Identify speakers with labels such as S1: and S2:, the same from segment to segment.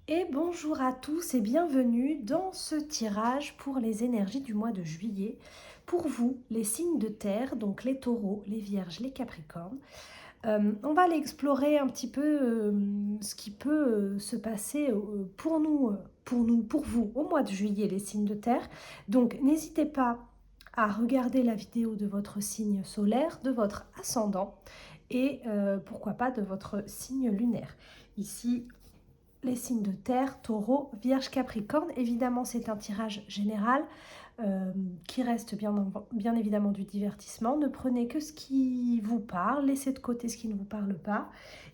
S1: Et bonjour à tous et bienvenue dans ce tirage pour les énergies du mois de juillet. Pour vous, les signes de terre, donc les taureaux, les vierges, les capricornes. On va aller explorer un petit peu ce qui peut se passer pour vous, au mois de juillet, les signes de terre. Donc n'hésitez pas à regarder la vidéo de votre signe solaire, de votre ascendant et pourquoi pas de votre signe lunaire. Ici, les signes de terre, taureau, vierge, capricorne. Évidemment, c'est un tirage général qui reste bien évidemment du divertissement. Ne prenez que ce qui vous parle, laissez de côté ce qui ne vous parle pas.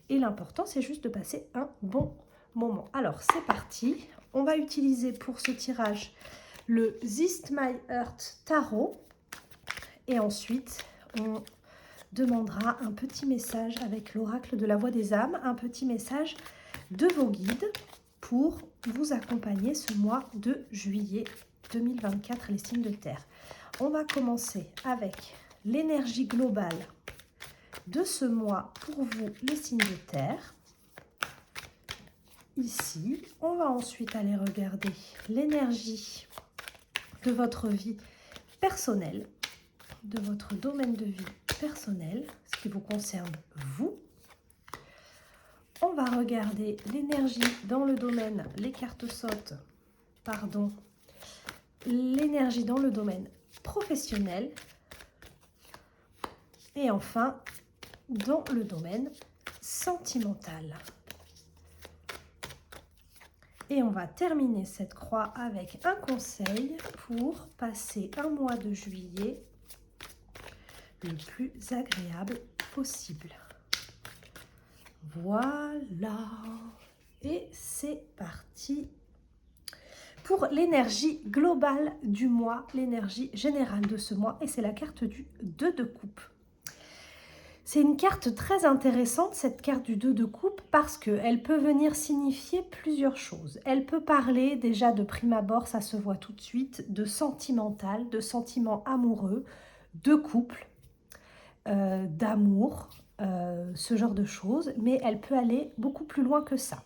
S1: Et l'important, c'est juste de passer un bon moment. Alors, c'est parti. On va utiliser pour ce tirage le Zist My Heart Tarot. Et ensuite, on demandera un petit message avec l'oracle de la voix des âmes, un petit message de vos guides pour vous accompagner ce mois de juillet 2024, les signes de terre. On va commencer avec l'énergie globale de ce mois pour vous, les signes de terre. Ici, on va ensuite aller regarder l'énergie de votre vie personnelle, de votre domaine de vie personnel, ce qui vous concerne vous. On va regarder l'énergie dans le domaine, les cartes sautent, pardon, l'énergie dans le domaine professionnel et enfin dans le domaine sentimental. Et on va terminer cette croix avec un conseil pour passer un mois de juillet le plus agréable possible. Voilà, et c'est parti pour l'énergie globale du mois, l'énergie générale de ce mois, et c'est la carte du 2 de coupe. C'est une carte très intéressante, cette carte du 2 de coupe, parce qu'elle peut venir signifier plusieurs choses. Elle peut parler, déjà de prime abord, ça se voit tout de suite, de sentimental, de sentiments amoureux, de couple, d'amour, ce genre de choses, mais elle peut aller beaucoup plus loin que ça.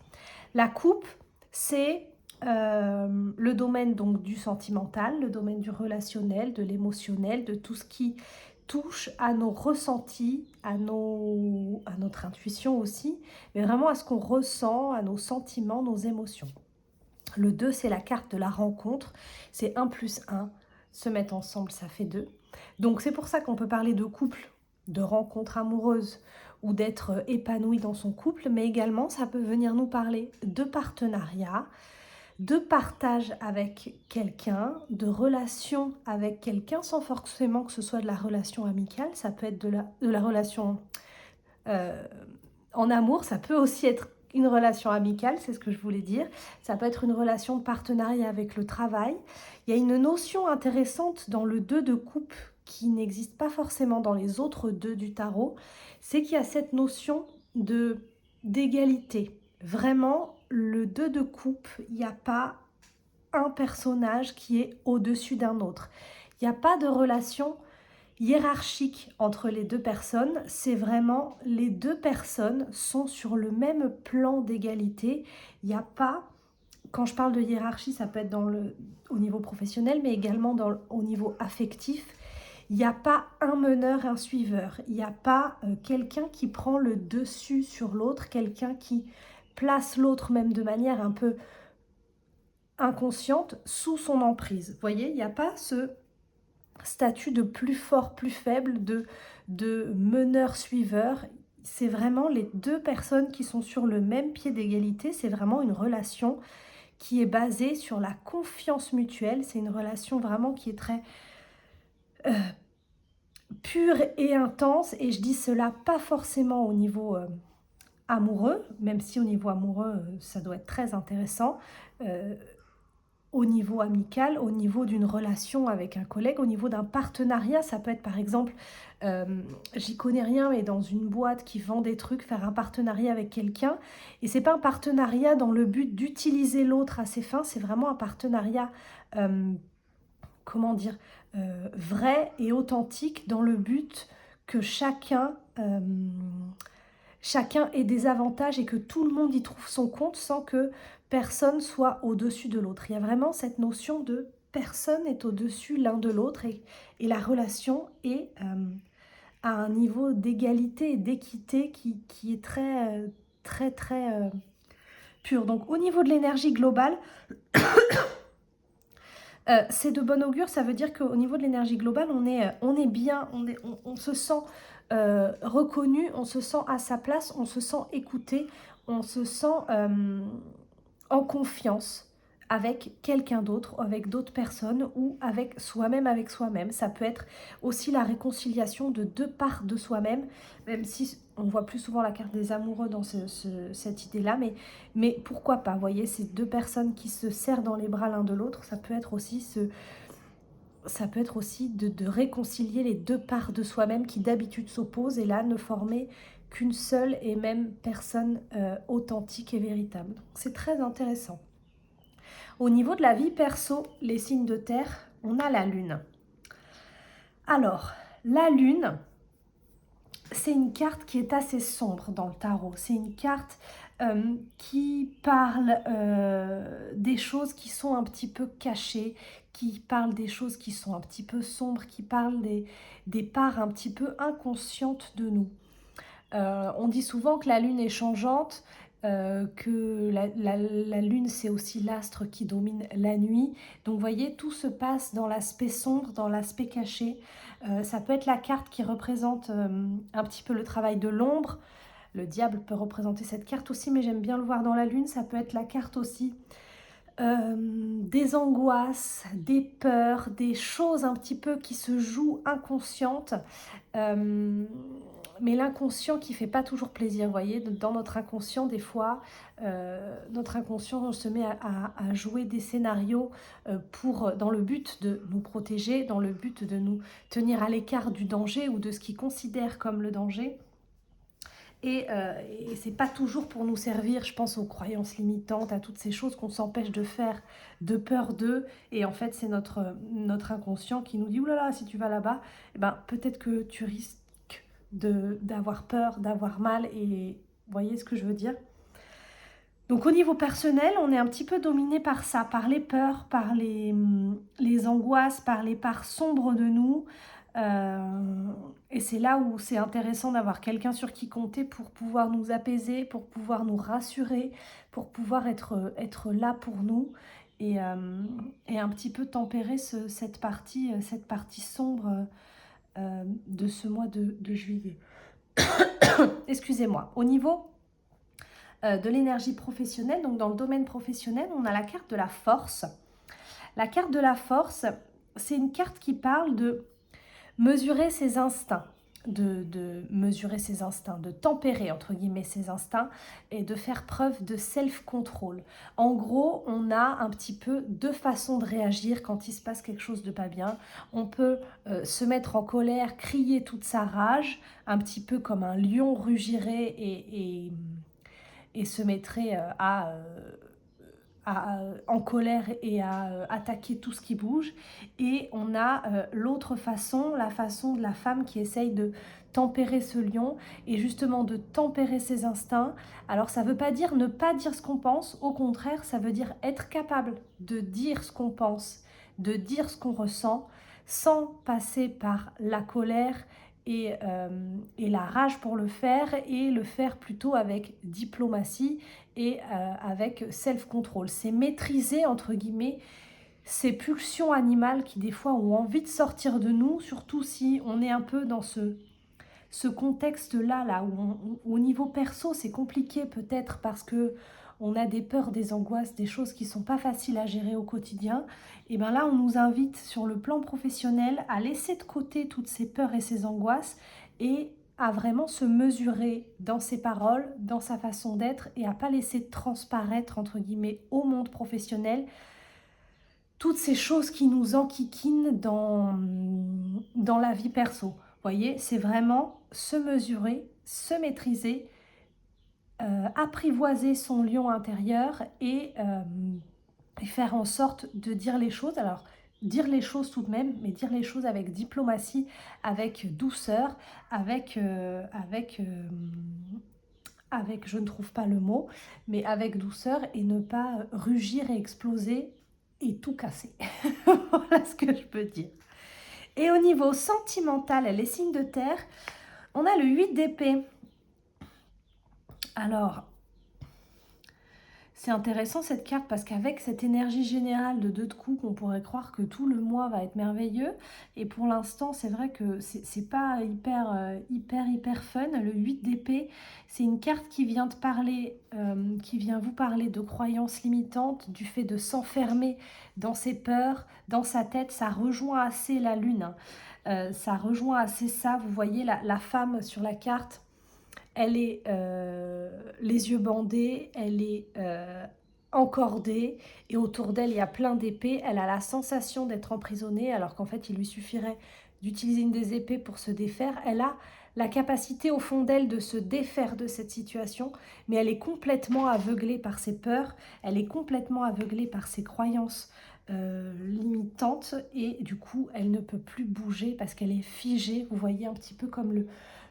S1: La coupe, c'est le domaine donc du sentimental, le domaine du relationnel, de l'émotionnel, de tout ce qui touche à nos ressentis, à notre intuition aussi, mais vraiment à ce qu'on ressent, à nos sentiments, nos émotions. Le 2, c'est la carte de la rencontre, c'est 1 plus 1, se mettre ensemble, ça fait 2. Donc c'est pour ça qu'on peut parler de couple, de rencontre amoureuse ou d'être épanoui dans son couple, mais également ça peut venir nous parler de partenariat, de partage avec quelqu'un, de relation avec quelqu'un, sans forcément que ce soit de la relation amicale, ça peut être de la relation euh, en amour, ça peut aussi être une relation amicale, c'est ce que je voulais dire. Ça peut être une relation de partenariat avec le travail. Il y a une notion intéressante dans le 2 de coupe qui n'existe pas forcément dans les autres 2 du tarot, c'est qu'il y a cette notion d'égalité. Vraiment, le 2 de coupe, il n'y a pas un personnage qui est au-dessus d'un autre. Il n'y a pas de relation hiérarchique entre les deux personnes, c'est vraiment les deux personnes sont sur le même plan d'égalité. Il n'y a pas, quand je parle de hiérarchie, ça peut être au niveau professionnel, mais également au niveau affectif. Il n'y a pas un meneur, un suiveur. Il n'y a pas quelqu'un qui prend le dessus sur l'autre, quelqu'un qui place l'autre même de manière un peu inconsciente sous son emprise. Vous voyez, il n'y a pas ce statut de plus fort, plus faible, de meneur-suiveur. C'est vraiment les deux personnes qui sont sur le même pied d'égalité. C'est vraiment une relation qui est basée sur la confiance mutuelle. C'est une relation vraiment qui est très euh, pure et intense. Et je dis cela pas forcément au niveau amoureux, même si au niveau amoureux, ça doit être très intéressant. Au niveau amical, au niveau d'une relation avec un collègue, au niveau d'un partenariat, ça peut être par exemple, j'y connais rien, mais dans une boîte qui vend des trucs, faire un partenariat avec quelqu'un, et c'est pas un partenariat dans le but d'utiliser l'autre à ses fins, c'est vraiment un partenariat, comment dire, vrai et authentique dans le but que chacun ait des avantages et que tout le monde y trouve son compte sans que personne soit au-dessus de l'autre. Il y a vraiment cette notion de personne est au-dessus l'un de l'autre et la relation est à un niveau d'égalité et d'équité qui est très pur. Donc au niveau de l'énergie globale, c'est de bon augure. Ça veut dire qu'au niveau de l'énergie globale, on est bien, on se sent reconnu, on se sent à sa place, on se sent écouté, on se sent en confiance avec quelqu'un d'autre, avec d'autres personnes ou avec soi-même, avec soi-même. Ça peut être aussi la réconciliation de deux parts de soi-même, même si on voit plus souvent la carte des amoureux dans cette idée-là, mais pourquoi pas, vous voyez, ces deux personnes qui se serrent dans les bras l'un de l'autre, ça peut être aussi de réconcilier les deux parts de soi-même qui d'habitude s'opposent et là ne former qu'une seule et même personne authentique et véritable. C'est très intéressant. Au niveau de la vie perso, les signes de terre, on a la lune. Alors, la lune, c'est une carte qui est assez sombre dans le tarot. C'est une carte qui parle des choses qui sont un petit peu cachées, qui parle des choses qui sont un petit peu sombres, qui parle des parts un petit peu inconscientes de nous. On dit souvent que la lune est changeante, que la lune c'est aussi l'astre qui domine la nuit. Donc vous voyez, tout se passe dans l'aspect sombre, dans l'aspect caché. Ça peut être la carte qui représente un petit peu le travail de l'ombre. Le diable peut représenter cette carte aussi, mais j'aime bien le voir dans la lune. Ça peut être la carte aussi des angoisses, des peurs, des choses un petit peu qui se jouent inconscientes. Mais l'inconscient qui fait pas toujours plaisir, vous voyez, dans notre inconscient, des fois, notre inconscient, on se met à jouer des scénarios dans le but de nous protéger, dans le but de nous tenir à l'écart du danger ou de ce qu'il considère comme le danger. Et c'est pas toujours pour nous servir, je pense aux croyances limitantes, à toutes ces choses qu'on s'empêche de faire de peur d'eux. Et en fait, c'est notre inconscient qui nous dit « Ouh là là, si tu vas là-bas, eh ben, peut-être que tu risques d'avoir peur, d'avoir mal. » Et vous voyez ce que je veux dire? Donc au niveau personnel, on est un petit peu dominé par ça, par les peurs, par les angoisses, par les parts sombres de nous. Et c'est là où c'est intéressant d'avoir quelqu'un sur qui compter pour pouvoir nous apaiser, pour pouvoir nous rassurer, pour pouvoir être là pour nous et un petit peu tempérer cette partie sombre de ce mois de juillet. Excusez-moi. Au niveau de l'énergie professionnelle, donc dans le domaine professionnel, on a la carte de la force. La carte de la force, c'est une carte qui parle de mesurer ses instincts, de mesurer ses instincts, de tempérer entre guillemets ses instincts et de faire preuve de self-control. En gros, on a un petit peu deux façons de réagir quand il se passe quelque chose de pas bien. On peut se mettre en colère, crier toute sa rage, un petit peu comme un lion rugirait et se mettrait en colère et à attaquer tout ce qui bouge. Et on a l'autre façon, la façon de la femme qui essaye de tempérer ce lion et justement de tempérer ses instincts. Alors ça ne veut pas dire ne pas dire ce qu'on pense, au contraire, ça veut dire être capable de dire ce qu'on pense, de dire ce qu'on ressent, sans passer par la colère et la rage pour le faire, et le faire plutôt avec diplomatie et avec self-control. C'est maîtriser, entre guillemets, ces pulsions animales qui des fois ont envie de sortir de nous, surtout si on est un peu dans ce contexte-là, là, où au niveau perso, c'est compliqué peut-être parce que on a des peurs, des angoisses, des choses qui ne sont pas faciles à gérer au quotidien. Et bien là, on nous invite sur le plan professionnel à laisser de côté toutes ces peurs et ces angoisses et à vraiment se mesurer dans ses paroles, dans sa façon d'être et à pas laisser transparaître, entre guillemets, au monde professionnel toutes ces choses qui nous enquiquinent dans la vie perso. Vous voyez, c'est vraiment se mesurer, se maîtriser, apprivoiser son lion intérieur et faire en sorte de dire les choses. Alors, dire les choses tout de même, mais dire les choses avec diplomatie, avec douceur, avec avec, je ne trouve pas le mot, mais avec douceur et ne pas rugir et exploser et tout casser. Voilà ce que je peux dire. Et au niveau sentimental, les signes de terre, on a le 8 d'épée. Alors, c'est intéressant cette carte parce qu'avec cette énergie générale de 2 de coupe, on pourrait croire que tout le mois va être merveilleux. Et pour l'instant, c'est vrai que c'est pas hyper fun. Le 8 d'épée, c'est une carte qui vient te parler, qui vient vous parler de croyances limitantes, du fait de s'enfermer dans ses peurs, dans sa tête. Ça rejoint assez la lune, hein. Ça rejoint assez ça. Vous voyez la femme sur la carte. Elle est les yeux bandés, elle est encordée et autour d'elle il y a plein d'épées. Elle a la sensation d'être emprisonnée alors qu'en fait il lui suffirait d'utiliser une des épées pour se défaire. Elle a la capacité au fond d'elle de se défaire de cette situation, mais elle est complètement aveuglée par ses peurs, elle est complètement aveuglée par ses croyances limitantes et du coup elle ne peut plus bouger parce qu'elle est figée. Vous voyez un petit peu comme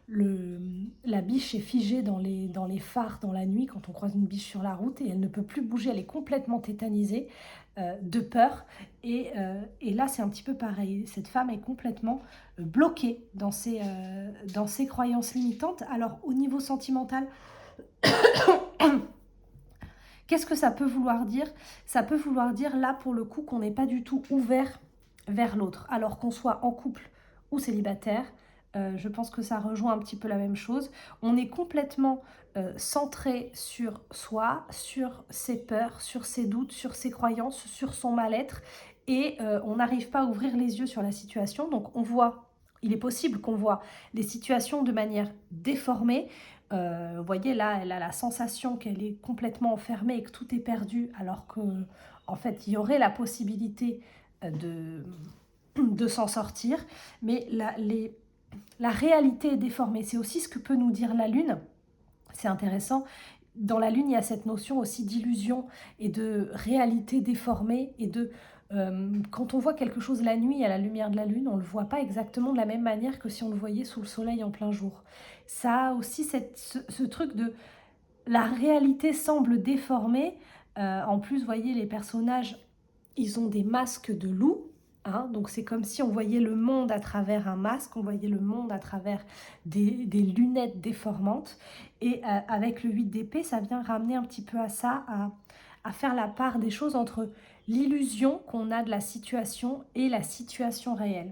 S1: la biche est figée dans les phares dans la nuit quand on croise une biche sur la route et elle ne peut plus bouger, elle est complètement tétanisée de peur et là c'est un petit peu pareil, cette femme est complètement bloquée dans ses croyances limitantes. Alors au niveau sentimental, qu'est-ce que ça peut vouloir dire? Ça peut vouloir dire là pour le coup qu'on n'est pas du tout ouvert vers l'autre, alors qu'on soit en couple ou célibataire. Je pense que ça rejoint un petit peu la même chose. On est complètement centré sur soi, sur ses peurs, sur ses doutes, sur ses croyances, sur son mal-être et on n'arrive pas à ouvrir les yeux sur la situation. Donc on voit, il est possible qu'on voit les situations de manière déformée. Vous voyez là, elle a la sensation qu'elle est complètement enfermée et que tout est perdu, alors que en fait, il y aurait la possibilité de s'en sortir. Mais la réalité est déformée. C'est aussi ce que peut nous dire la Lune. C'est intéressant. Dans la Lune, il y a cette notion aussi d'illusion et de réalité déformée et de quand on voit quelque chose la nuit à la lumière de la lune, on ne le voit pas exactement de la même manière que si on le voyait sous le soleil en plein jour. Ça a aussi ce truc de la réalité semble déformée. En plus, vous voyez, les personnages, ils ont des masques de loup. Hein, donc c'est comme si on voyait le monde à travers un masque, on voyait le monde à travers des lunettes déformantes. Et avec le 8 d'épée, ça vient ramener un petit peu à ça, à faire la part des choses entre l'illusion qu'on a de la situation et la situation réelle.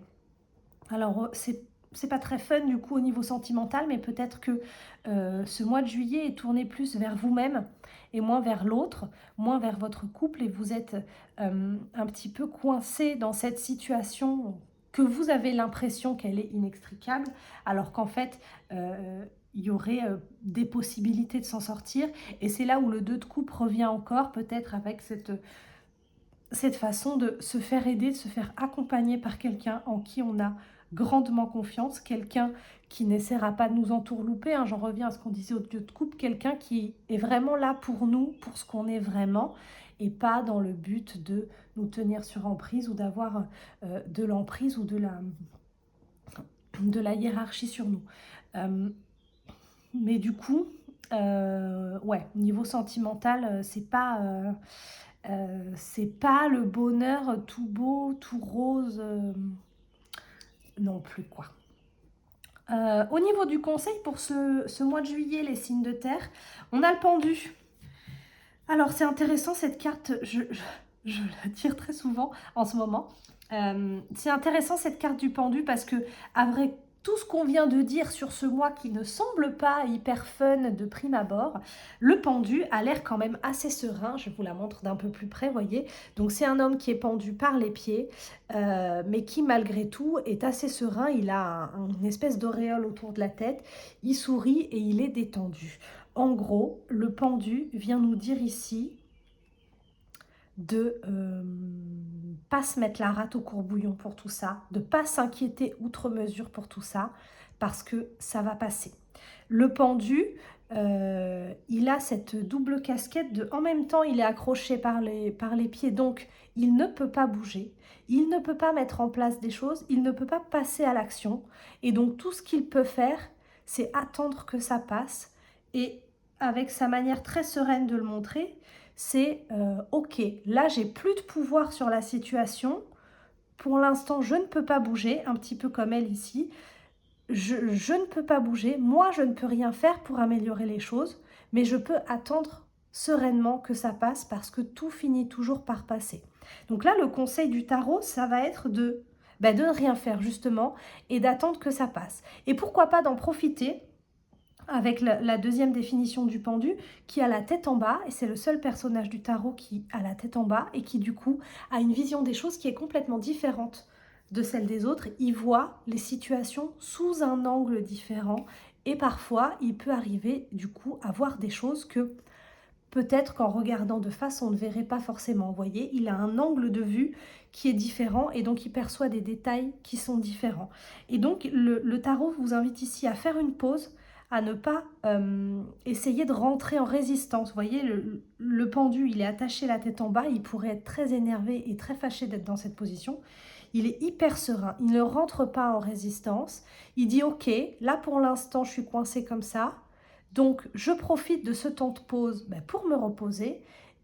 S1: Alors, c'est pas très fun du coup au niveau sentimental, mais peut-être que ce mois de juillet est tourné plus vers vous-même et moins vers l'autre, moins vers votre couple, et vous êtes un petit peu coincé dans cette situation que vous avez l'impression qu'elle est inextricable, alors qu'en fait, il y aurait des possibilités de s'en sortir. Et c'est là où le 2 de coupe revient encore, peut-être avec cette façon de se faire aider, de se faire accompagner par quelqu'un en qui on a grandement confiance, quelqu'un qui n'essaiera pas de nous entourlouper, hein, j'en reviens à ce qu'on disait au 2 de coupe, quelqu'un qui est vraiment là pour nous, pour ce qu'on est vraiment, et pas dans le but de nous tenir sur emprise ou d'avoir de l'emprise ou de la hiérarchie sur nous. Mais du coup, ouais, niveau sentimental, c'est pas le bonheur tout beau, tout rose non plus, quoi. Au niveau du conseil pour ce mois de juillet, les signes de terre, on a le pendu. Alors c'est intéressant cette carte, je la tire très souvent en ce moment. C'est intéressant cette carte du pendu parce que, à vrai, tout ce qu'on vient de dire sur ce mois qui ne semble pas hyper fun de prime abord, le pendu a l'air quand même assez serein. Je vous la montre d'un peu plus près, voyez. Donc c'est un homme qui est pendu par les pieds, mais qui malgré tout est assez serein. Il a une espèce d'auréole autour de la tête, il sourit et il est détendu. En gros, le pendu vient nous dire ici de pas se mettre la rate au courbouillon pour tout ça, de pas s'inquiéter outre mesure pour tout ça, parce que ça va passer. Le pendu, il a cette double casquette de, en même temps, il est accroché par les pieds, donc il ne peut pas bouger, il ne peut pas mettre en place des choses, il ne peut pas passer à l'action, et donc tout ce qu'il peut faire, c'est attendre que ça passe et avec sa manière très sereine de le montrer, c'est ok, là j'ai plus de pouvoir sur la situation, pour l'instant je ne peux pas bouger, un petit peu comme elle ici, je ne peux pas bouger, moi je ne peux rien faire pour améliorer les choses, mais je peux attendre sereinement que ça passe parce que tout finit toujours par passer. Donc là, le conseil du tarot, ça va être de ne rien faire justement et d'attendre que ça passe. Et pourquoi pas d'en profiter avec la deuxième définition du pendu qui a la tête en bas, et c'est le seul personnage du tarot qui a la tête en bas et qui du coup a une vision des choses qui est complètement différente de celle des autres. Il voit les situations sous un angle différent et parfois il peut arriver du coup à voir des choses que peut-être qu'en regardant de face on ne verrait pas forcément. Vous voyez, il a un angle de vue qui est différent et donc il perçoit des détails qui sont différents. Et donc le tarot vous invite ici à faire une pause, à ne pas essayer de rentrer en résistance. Vous voyez, le pendu, il est attaché la tête en bas, il pourrait être très énervé et très fâché d'être dans cette position. Il est hyper serein, il ne rentre pas en résistance. Il dit ok, là pour l'instant je suis coincé comme ça, donc je profite de ce temps de pause pour me reposer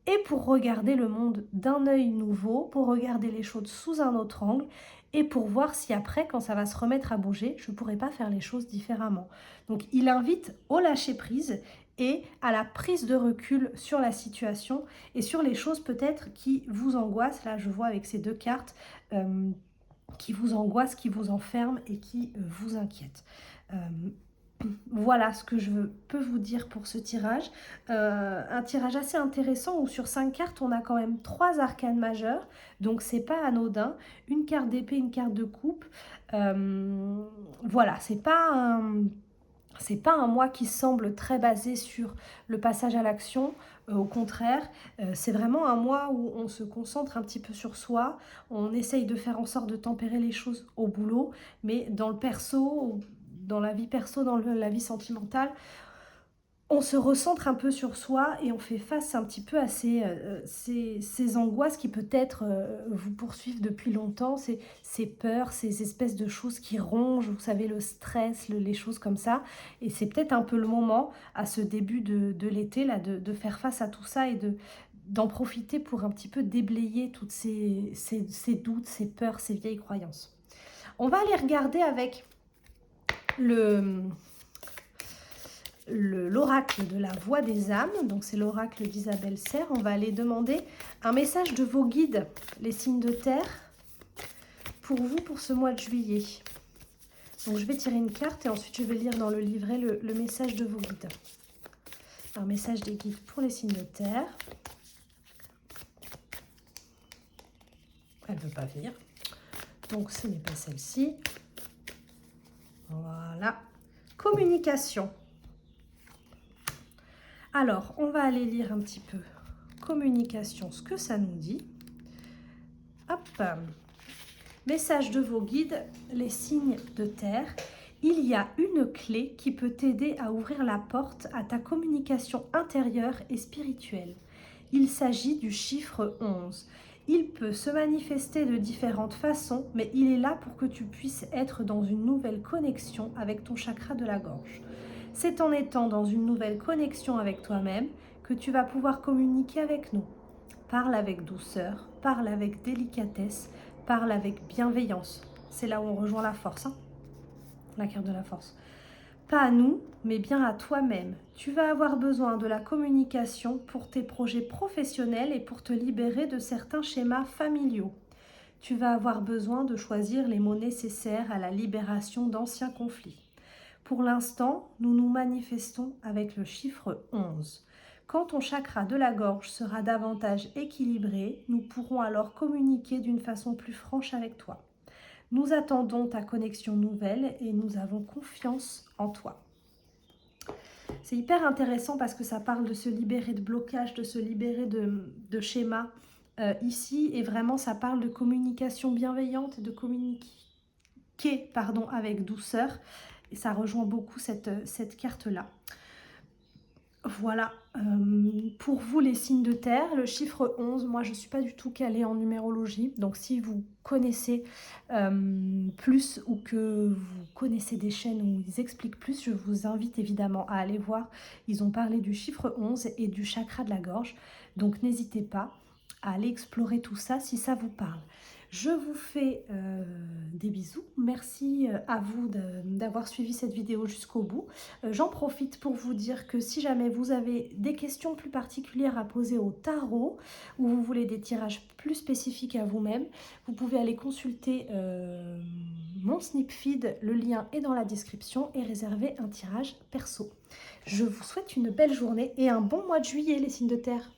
S1: et pour regarder le monde d'un œil nouveau, pour regarder les choses sous un autre angle et pour voir si après, quand ça va se remettre à bouger, je ne pourrai pas faire les choses différemment. Donc il invite au lâcher-prise et à la prise de recul sur la situation et sur les choses peut-être qui vous angoissent. Là, je vois avec ces deux cartes qui vous angoissent, qui vous enferment et qui vous inquiètent. Voilà ce que je peux vous dire pour ce tirage. Un tirage assez intéressant où sur 5 cartes, on a quand même 3 arcanes majeures. Donc, c'est pas anodin. Une carte d'épée, une carte de coupe. Voilà, c'est pas un mois qui semble très basé sur le passage à l'action. Au contraire, c'est vraiment un mois où on se concentre un petit peu sur soi. On essaye de faire en sorte de tempérer les choses au boulot. Mais dans le perso, dans la vie perso, dans la vie sentimentale, on se recentre un peu sur soi et on fait face un petit peu à ces angoisses qui peut-être vous poursuivent depuis longtemps, ces peurs, ces espèces de choses qui rongent, vous savez, le stress, les choses comme ça. Et c'est peut-être un peu le moment, à ce début de l'été, là, de faire face à tout ça et d'en profiter pour un petit peu déblayer toutes ces doutes, ces peurs, ces vieilles croyances. On va aller regarder avec l'oracle de la voix des âmes, donc c'est l'oracle d'Isabelle Serre. On va aller demander un message de vos guides, les signes de terre, pour vous pour ce mois de juillet. Donc je vais tirer une carte et ensuite je vais lire dans le livret le message de vos guides. Un message des guides pour les signes de terre. Elle ne veut pas venir, donc ce n'est pas celle-ci. Voilà. Communication. Alors, on va aller lire un petit peu communication, ce que ça nous dit. Hop. Message de vos guides, les signes de terre. Il y a une clé qui peut t'aider à ouvrir la porte à ta communication intérieure et spirituelle. Il s'agit du chiffre 11. Il peut se manifester de différentes façons, mais il est là pour que tu puisses être dans une nouvelle connexion avec ton chakra de la gorge. C'est en étant dans une nouvelle connexion avec toi-même que tu vas pouvoir communiquer avec nous. Parle avec douceur, parle avec délicatesse, parle avec bienveillance. C'est là où on rejoint la force, la carte de la force. Pas à nous, mais bien à toi-même. Tu vas avoir besoin de la communication pour tes projets professionnels et pour te libérer de certains schémas familiaux. Tu vas avoir besoin de choisir les mots nécessaires à la libération d'anciens conflits. Pour l'instant, nous nous manifestons avec le chiffre 11. Quand ton chakra de la gorge sera davantage équilibré, nous pourrons alors communiquer d'une façon plus franche avec toi. Nous attendons ta connexion nouvelle et nous avons confiance en toi. C'est hyper intéressant parce que ça parle de se libérer de blocages, de se libérer de schémas ici. Et vraiment, ça parle de communication bienveillante et de communiquer avec douceur. Et ça rejoint beaucoup cette carte-là. Voilà, pour vous les signes de terre, le chiffre 11, moi je ne suis pas du tout calée en numérologie, donc si vous connaissez, plus ou que vous connaissez des chaînes où ils expliquent plus, je vous invite évidemment à aller voir. Ils ont parlé du chiffre 11 et du chakra de la gorge, donc n'hésitez pas à aller explorer tout ça si ça vous parle. Je vous fais, des bisous. Merci, à vous d'avoir suivi cette vidéo jusqu'au bout. J'en profite pour vous dire que si jamais vous avez des questions plus particulières à poser au tarot ou vous voulez des tirages plus spécifiques à vous-même, vous pouvez aller consulter mon snip feed, le lien est dans la description, et réserver un tirage perso. Je vous souhaite une belle journée et un bon mois de juillet les signes de terre.